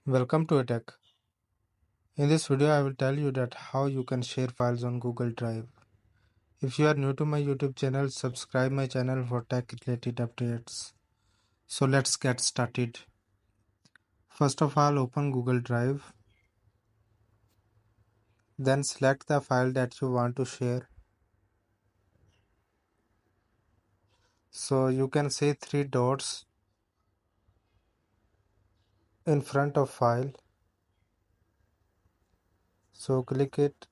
Welcome to Attack. In this video, I will tell you that how you can share files on Google Drive. If you are new to my YouTube channel, subscribe my channel for tech related updates. So let's get started. First of all, open Google Drive. Then select the file that you want to share. So you can see three dots in front of file. So click it,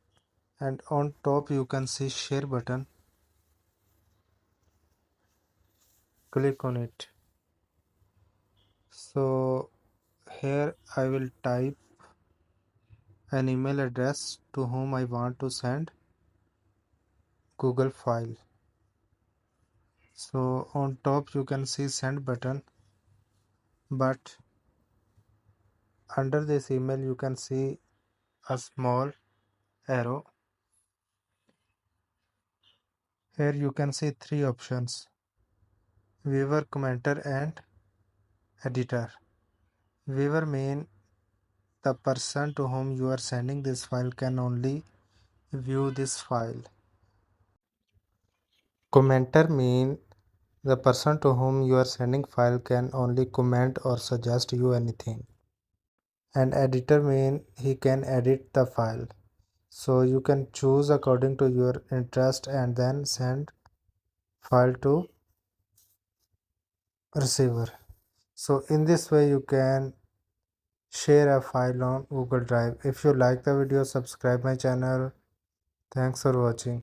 and on top you can see share button. Click on it. So here I will type an email address to whom I want to send Google file. So on top you can see send button, but under this email you can see a small arrow. Here you can see three options: viewer, commenter and editor. Viewer mean the person to whom you are sending this file can only view this file. Commenter mean the person to whom you are sending file can only comment or suggest you anything. And editor mean he can edit the file. So you can choose according to your interest and then send file to receiver. So in this way you can share a file on Google Drive. If you like the video, subscribe my channel. Thanks for watching.